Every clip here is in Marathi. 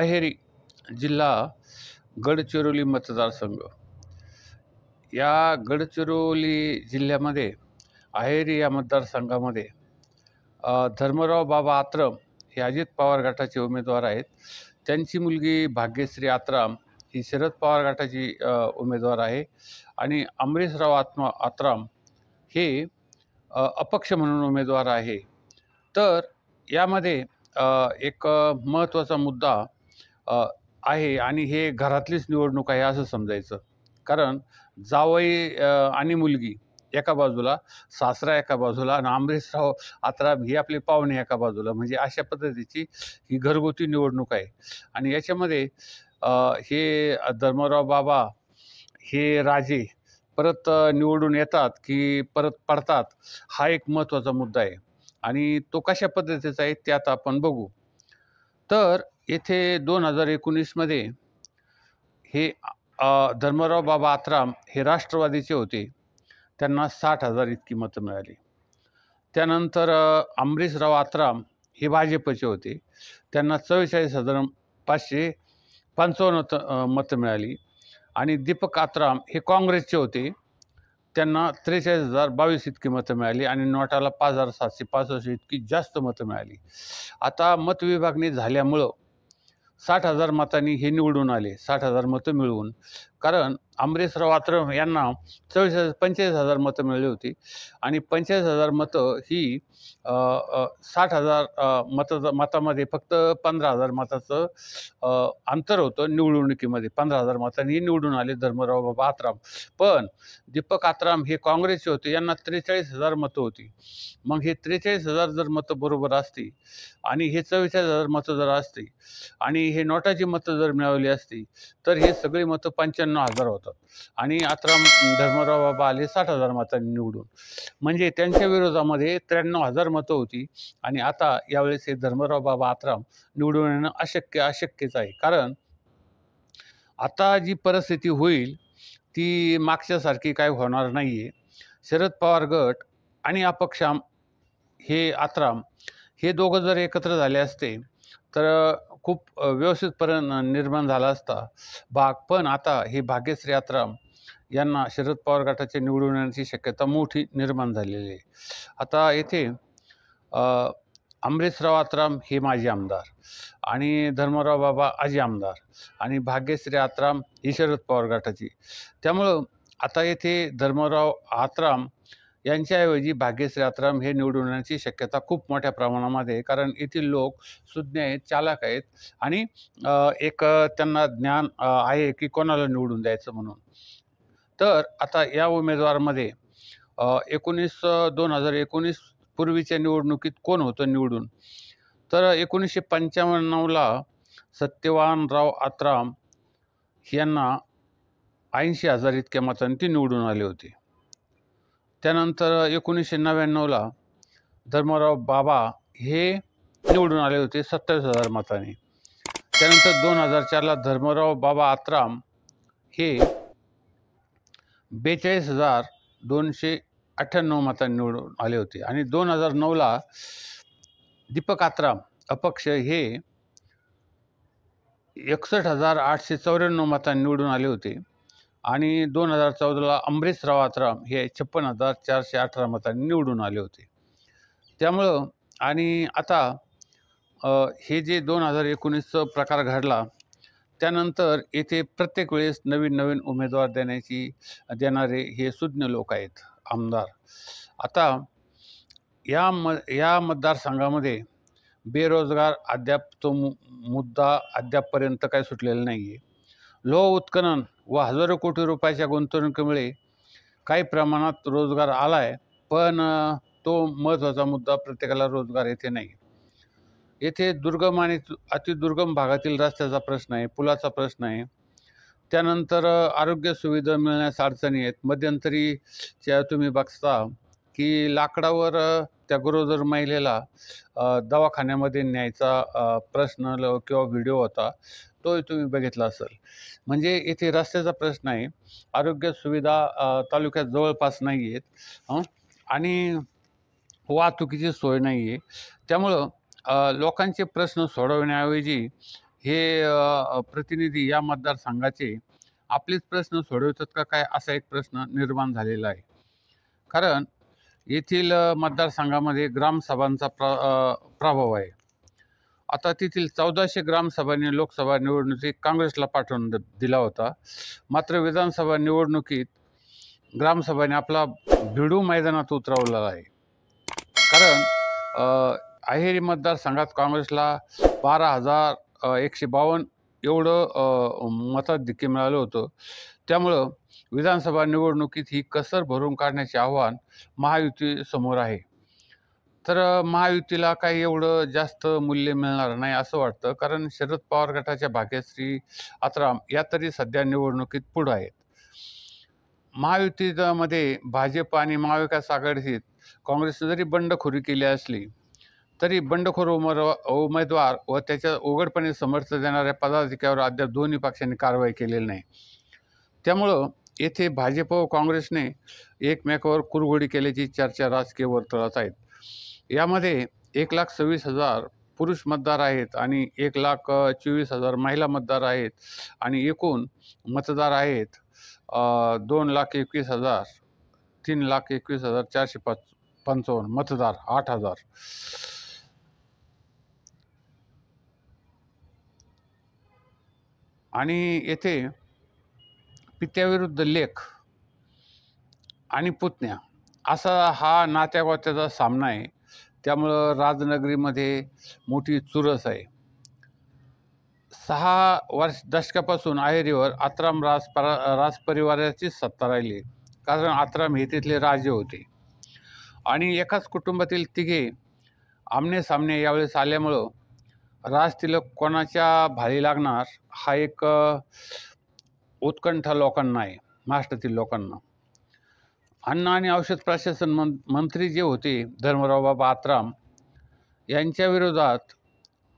अहेरी जिल्हा गडचिरोली मतदारसंघ. या गडचिरोली जिल्ह्यामध्ये अहेरी या मतदारसंघामध्ये धर्मराव बाबा आत्रम हे अजित पवार गटाचे उमेदवार आहेत. त्यांची मुलगी भाग्यश्री आत्राम ही शरद पवार गटाची उमेदवार आहे आणि अमरीशराव आत्राम हे अपक्ष म्हणून उमेदवार आहे. तर यामध्ये एक महत्त्वाचा मुद्दा आहे आणि हे घरातलीच निवडणूक आहे असं समजायचं. कारण जावई आणि मुलगी एका बाजूला, सासरा एका बाजूला आणि अमरीशराव आत्राम हे आपले पाहुणे एका बाजूला, म्हणजे अशा पद्धतीची ही घरगुती निवडणूक आहे. आणि याच्यामध्ये हे धर्मराव बाबा हे राजे परत निवडून येतात की परत पडतात, हा एक महत्त्वाचा मुद्दा आहे आणि तो कशा पद्धतीचा आहे ते आता आपण बघू. तर येथे 2019मध्ये हे धर्मराव बाबा आत्राम हे राष्ट्रवादीचे होते. त्यांना 60,000 इतकी मतं मिळाली. त्यानंतर अमरीशराव आत्राम हे भाजपचे होते. त्यांना 44,555 मतं मिळाली. आणि दीपक आत्राम हे काँग्रेसचे होते. त्यांना 43,022 इतकी मतं मिळाली आणि नोटाला 5,765 इतकी जास्त मतं मिळाली. आता मतविभागणी झाल्यामुळं 60,000 मतांनी हे निवडून आले, 60,000 मतं मिळवून. कारण अमरीशराव आत्रम यांना 45,000 मतं मिळाली होती आणि 45,000 मतं ही 60,000 मतामध्ये फक्त 15,000 मताचं अंतर होतं निवडणुकीमध्ये. 15,000 मतांनी निवडून आले धर्मराव बाबा आत्राम. पण दीपक आत्राम हे काँग्रेसचे होते, यांना 43,000 मतं होती. मग हे 43,000 जर मतं बरोबर असती आणि हे 44,000 मतं जर असती आणि हे नोटाची मतं जर मिळवली असती तर हे सगळी मतं 95,000 होतात आणि आत्राम धर्मराव बाबा आले 60,000 मतांनी निवडून. म्हणजे त्यांच्या विरोधामध्ये 93,000 मतं होती आणि आता यावेळेस हे धर्मराव बाबा आत्राम निवडून येणं अशक्यच आहे. कारण आता जी परिस्थिती होईल ती मागच्यासारखी काय होणार नाही आहे. शरद पवार गट आणि अपक्ष हे आत्राम हे दोघं जर एकत्र झाले असते तर खूप व्यवस्थितपणे निर्माण झाला असता भाग. पण आता हे भाग्यश्री आत्राम यांना शरद पवार गटाचे निवडून येण्याची शक्यता मोठी निर्माण झालेली आहे. आता येथे अमरीशराव आत्राम हे माजी आमदार आणि धर्मराव बाबा आजी आमदार आणि भाग्यश्री आत्राम ही शरद पवार गटाची. त्यामुळं आता येथे धर्मराव आत्राम यांच्याऐवजी भाग्यश्री आत्राम हे निवडून येण्याची शक्यता खूप मोठ्या प्रमाणामध्ये आहे. कारण येथील लोक सुज्ञ आहेत, चालाक आहेत आणि एक त्यांना ज्ञान आहे की कोणाला निवडून द्यायचं म्हणून. तर आता या उमेदवारामध्ये 2019 पूर्वीच्या निवडणुकीत कोण होतं निवडून, तर 1995ला सत्यवानराव आत्राम यांना 80,000 इतक्या मतांनी ते निवडून आले होते. त्यानंतर 1999ला धर्मराव बाबा हे निवडून आले होते 27,000 मतांनी. त्यानंतर 2004ला धर्मराव बाबा आत्राम हे 42,298 मतांनी निवडून आले होते आणि 2009ला दीपक आत्राम अपक्ष हे 61,894 मतांनी निवडून आले होते आणि 2014ला अमरीशराव आत्राम हे 56,418 मतांनी निवडून आले होते. त्यामुळं आणि आता हे जे 2019चा प्रकार घडला त्यानंतर येथे प्रत्येक वेळेस नवीन उमेदवार देणारे हे सुज्ञ लोक आहेत आमदार. आता या मतदारसंघामध्ये बेरोजगार अद्याप तो मुद्दा अद्यापपर्यंत काही सुटलेला नाही आहे. लोह उत्खनन व हजारो कोटी रुपयाच्या गुंतवणुकीमुळे काही प्रमाणात रोजगार आला आहे, पण तो महत्त्वाचा मुद्दा प्रत्येकाला रोजगार येथे नाही. येथे दुर्गम आणि अतिदुर्गम भागातील रस्त्याचा प्रश्न आहे, पुलाचा प्रश्न आहे. त्यानंतर आरोग्य सुविधा मिळण्यास अडचणी आहेत. मध्यंतरी तुम्ही बघता की लाकडावर त्या गरोदर महिलेला दवाखान्यामध्ये न्यायचा प्रश्न किंवा व्हिडिओ होता, तोही तुम्ही बघितला असेल. म्हणजे येथे रस्त्याचा प्रश्न आहे, आरोग्य सुविधा तालुक्यात जवळपास नाही आहेत आणि वाहतुकीची सोय नाही आहे. त्यामुळं लोकांचे प्रश्न सोडवण्याऐवजी हे प्रतिनिधी या मतदारसंघाचे आपलेच प्रश्न सोडवतात का काय, असा एक प्रश्न निर्माण झालेला आहे. कारण येथील मतदारसंघामध्ये ग्रामसभांचा प्रभाव आहे. आता तेथील 1400 ग्रामसभांनी लोकसभा निवडणुकीत काँग्रेसला पाठवून दिला होता. मात्र विधानसभा निवडणुकीत ग्रामसभाने आपला भिडू मैदानात उतरवलेला आहे. कारण अहेरी मतदारसंघात काँग्रेसला 12,152 एवढं मताधिक्य मिळालं होतं. त्यामुळं विधानसभा निवडणुकीत ही कसर भरून काढण्याचे आव्हान महायुतीसमोर आहे. तर महायुतीला काही एवढं जास्त मूल्य मिळणार नाही असं वाटतं. कारण शरद पवार गटाच्या भाग्यश्री आत्राम या तरी सध्या निवडणुकीत पुढं आहेत. महायुतीमध्ये भाजप आणि महाविकास आघाडीत काँग्रेसने जरी बंडखोरी केली असली तरी बंडखोर उमेदवार व त्याच्या उघडपणे समर्थन देणाऱ्या पदाधिकाऱ्यावर अद्याप दोन्ही पक्षांनी कारवाई केलेली नाही. त्यामुळं येथे भाजप व काँग्रेसने एकमेकावर कुरघोडी केल्याची चर्चा राजकीय वर्तुळात आहेत. यामध्ये 1,26,000 पुरुष मतदार आहेत आणि 1,24,000 महिला मतदार आहेत आणि एकूण मतदार आहेत 2,21,000 3,21,455 मतदार 8,000. आणि येथे पित्याविरुद्ध लेक आणि पुतण्या असा हा नात्यागोत्याचा सामना आहे. त्यामुळं राजनगरीमध्ये मोठी चुरस आहे. 6 दशकापासून अहेरीवर आत्राम राजपरिवाराची सत्ता राहिली. कारण आत्राम हे तिथले राजे होते आणि एकाच कुटुंबातील तिघे आमने-सामने यावेळेस आल्यामुळं राजतिलक कोणाच्या भाळी लागणार हा एक उत्कंठा लोकांना आहे, महाराष्ट्रातील लोकांना. अन्न आणि औषध प्रशासन मंत्री जे होते धर्मराव बाबा आत्राम यांच्या विरोधात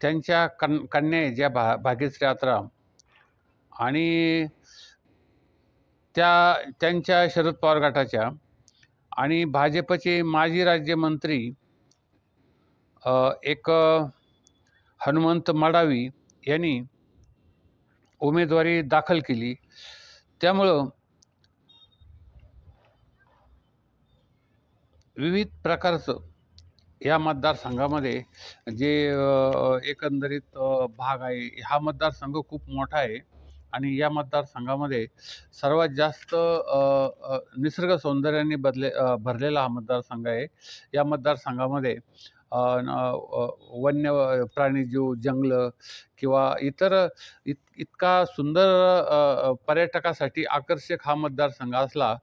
त्यांच्या कन्या ज्या भाग्यश्री आत्राम आणि त्यांच्या शरद पवार गटाच्या आणि भाजपचे माजी राज्यमंत्री एक हनुमंत मडावी यांनी उमेदवारी दाखल केली. त्यामुळं विविध प्रकारचं या मतदारसंघामध्ये जे एकंदरीत भाग आहे, हा मतदारसंघ खूप मोठा आहे आणि या मतदारसंघामध्ये सर्वात जास्त निसर्ग सौंदर्याने भरलेला हा मतदारसंघ आहे. या मतदारसंघामध्ये वन्य प्राणीजीव, जंगलं किंवा इतर इतका सुंदर पर्यटकासाठी आकर्षक हा मतदारसंघ असला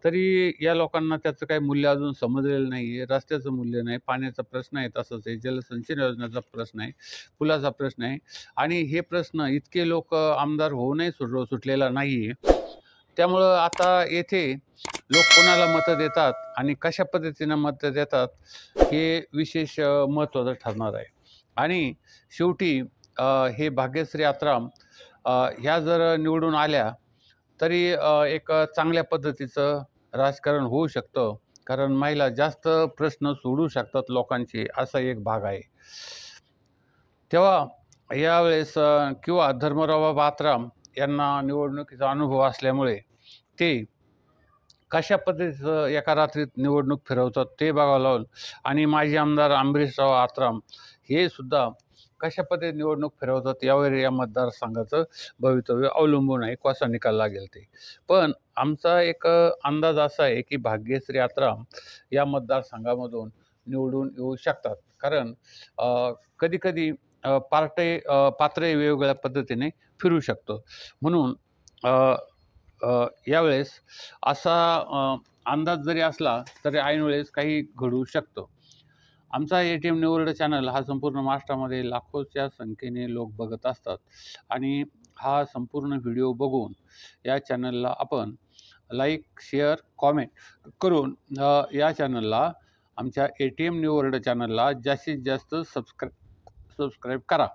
तरी या लोकांना त्याचं काही मूल्य अजून समजलेलं नाही आहे. रस्त्याचं मूल्य नाही, पाण्याचा प्रश्न आहे तसंच आहे, जलसिंचन योजनेचा प्रश्न आहे, पुलाचा प्रश्न आहे आणि हे प्रश्न इतके लोक आमदार होऊनही सुटलेला नाही आहे. त्यामुळं आता येथे लोक कोणाला मतं देतात आणि कशा पद्धतीनं मतं देतात हे विशेष महत्त्वाचं ठरणार आहे. आणि शेवटी हे भाग्यश्री आत्राम ह्या जर निवडून आल्या तरी एक चांगल्या पद्धतीचं राजकारण होऊ शकतं. कारण महिला जास्त प्रश्न सोडवू शकतात लोकांचे, असा एक भाग आहे. तेव्हा यावेळेस किंवा धर्मराव बाबा आत्राम यांना निवडणुकीचा अनुभव असल्यामुळे ते कशा पद्धतीचं एका रात्रीत निवडणूक फिरवतात ते बघावं लागेल. आणि माजी आमदार अंबरीशराव आत्राम हे सुद्धा कशा पद्धतीने निवडणूक फिरवतात यावर या मतदारसंघाचं भवितव्य अवलंबून आहे, कसा निकाल लागेल ते. पण आमचा एक अंदाज असा आहे की भाग्यश्री आत्राम या मतदारसंघामधून निवडून येऊ शकतात. कारण कधीकधी पात्रही वेगवेगळ्या पद्धतीने फिरू शकतो. म्हणून यावेळेस असा अंदाज जरी असला तरी ऐन वेळेस काही घडू शकतं. आमचा ATM न्यूज वर्ल्ड चॅनल हा संपूर्ण महाराष्ट्रामध्ये लाखोच्या संख्येने लोक बघत असतात आणि हा संपूर्ण व्हिडिओ बघून या चॅनलला आपण लाईक, शेअर, कॉमेंट करून या चॅनलला, आमच्या ATM न्यूज वर्ल्ड चॅनलला जास्तीत जास्त सबस्क्राईब करा.